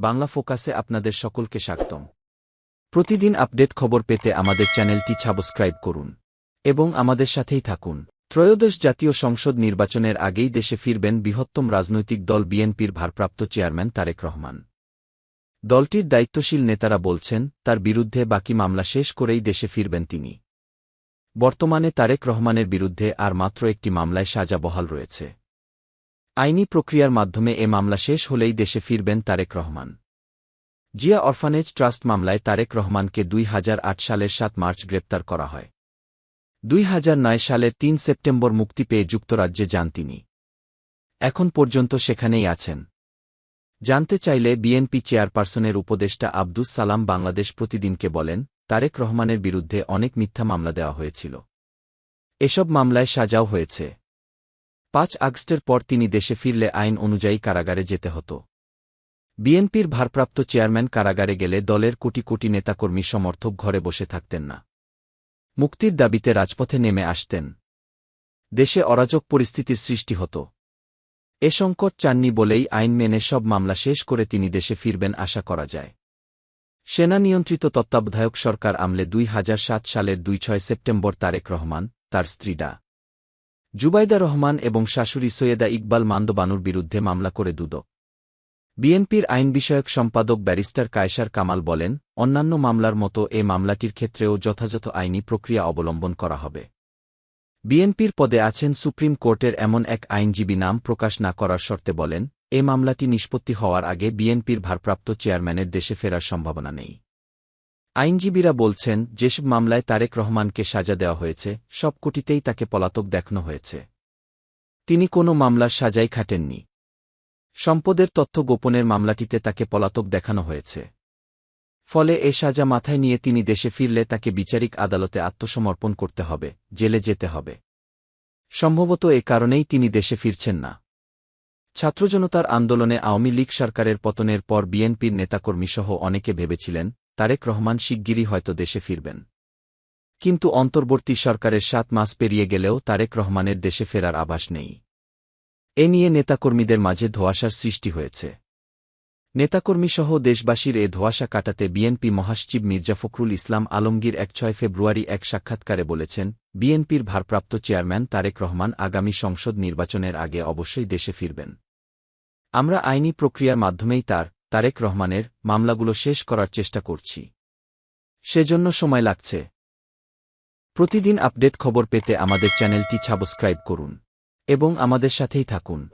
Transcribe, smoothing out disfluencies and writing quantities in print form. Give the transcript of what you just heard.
বাংলা ফোকাসে আপনাদের সকলকে স্বাগতম। প্রতিদিন আপডেট খবর পেতে আমাদের চ্যানেলটি সাবস্ক্রাইব করুন এবং আমাদের সাথেই থাকুন। ত্রয়োদশ জাতীয় সংসদ নির্বাচনের আগেই দেশে ফিরবেন বৃহত্তম রাজনৈতিক দল বিএনপির ভারপ্রাপ্ত চেয়ারম্যান তারেক রহমান। দলটির দায়িত্বশীল নেতারা বলছেন, তার বিরুদ্ধে বাকি মামলা শেষ করেই দেশে ফিরবেন তিনি। বর্তমানে তারেক রহমানের বিরুদ্ধে আর মাত্র একটি মামলায় সাজা বহাল রয়েছে। আইনি প্রক্রিয়ার মাধ্যমে এ মামলা শেষ হলেই দেশে ফিরবেন তারেক রহমান। জিয়া অরফানেজ ট্রাস্ট মামলায় তারেক রহমানকে 2008 সালের 7 মার্চ গ্রেপ্তার করা হয়। 2009 সালের 3 সেপ্টেম্বর মুক্তি পেয়ে যুক্তরাজ্যে যান তিনি। এখন পর্যন্ত সেখানেই আছেন। জানতে চাইলে বিএনপি চেয়ারপারসনের উপদেষ্টা আব্দুস সালাম বাংলাদেশ প্রতিদিনকে বলেন, তারেক রহমানের বিরুদ্ধে অনেক মিথ্যা মামলা দেওয়া হয়েছিল। এসব মামলায় সাজাও হয়েছে। 5 আগস্টের পর তিনি দেশে ফিরলে আইন অনুযায়ী কারাগারে যেতে হতো। বিএনপির ভারপ্রাপ্ত চেয়ারম্যান কারাগারে গেলে দলের কোটি কোটি নেতাকর্মী সমর্থক ঘরে বসে থাকতেন না। মুক্তির দাবিতে রাজপথে নেমে আসতেন। দেশে অরাজক পরিস্থিতির সৃষ্টি হতো। এ সংকট চাননি বলেই আইন মেনে সব মামলা শেষ করে তিনি দেশে ফিরবেন আশা করা যায়। সেনা নিয়ন্ত্রিত তত্ত্বাবধায়ক সরকার আমলে 2007 সালের 2 সেপ্টেম্বর তারেক রহমান, তার স্ত্রী ডা. জুবাইদা রহমান এবং শাশুড়ি সৈয়দা ইকবাল মান্দবানুর বিরুদ্ধে মামলা করে দুদক। বিএনপির আইন বিষয়ক সম্পাদক ব্যারিস্টার কায়সার কামাল বলেন, অন্যান্য মামলার মতো এ মামলাটির ক্ষেত্রেও যথাযথ আইনি প্রক্রিয়া অবলম্বন করা হবে। বিএনপির পদে আছেন সুপ্রিম কোর্টের এমন এক আইনজীবী নাম প্রকাশ না করার শর্তে বলেন, এ মামলাটি নিষ্পত্তি হওয়ার আগে বিএনপির ভারপ্রাপ্ত চেয়ারম্যানের দেশে ফেরার সম্ভাবনা নেই। আইনজীবীরা বলছেন, যেসব মামলায় তারেক রহমানকে সাজা দেওয়া হয়েছে, সব কোটিতেই তাকে পলাতক দেখানো হয়েছে। তিনি কোনো মামলার সাজাই খাটেননি। সম্পদের তথ্য গোপনের মামলাটিতে তাকে পলাতক দেখানো হয়েছে। ফলে এ সাজা মাথায় নিয়ে তিনি দেশে ফিরলে তাকে বিচারিক আদালতে আত্মসমর্পণ করতে হবে, জেলে যেতে হবে। সম্ভবত এ কারণেই তিনি দেশে ফিরছেন না। ছাত্রজনতার আন্দোলনে আওয়ামী লীগ সরকারের পতনের পর বিএনপির নেতাকর্মীসহ অনেকে ভেবেছিলেন, তারেক রহমান শিগগিরই হয়তো দেশে ফিরবেন। কিন্তু অন্তর্বর্তী সরকারের 7 মাস পেরিয়ে গেলেও তারেক রহমানের দেশে ফেরার আভাস নেই। এ নিয়ে নেতাকর্মীদের মাঝে ধোঁয়াশার সৃষ্টি হয়েছে। নেতাকর্মীসহ দেশবাসীর এ ধোঁয়াশা কাটাতে বিএনপি মহাসচিব মির্জা ফখরুল ইসলাম আলমগীর 6 ফেব্রুয়ারি এক সাক্ষাৎকারে বলেছেন, বিএনপির ভারপ্রাপ্ত চেয়ারম্যান তারেক রহমান আগামী সংসদ নির্বাচনের আগে অবশ্যই দেশে ফিরবেন। আমরা আইনি প্রক্রিয়ার মাধ্যমেই তারেক রহমানের মামলাগুলো শেষ করার চেষ্টা করছি। সেজন্য সময় লাগছে। প্রতিদিন আপডেট খবর পেতে আমাদের চ্যানেলটি সাবস্ক্রাইব করুন এবং আমাদের সাথেই থাকুন।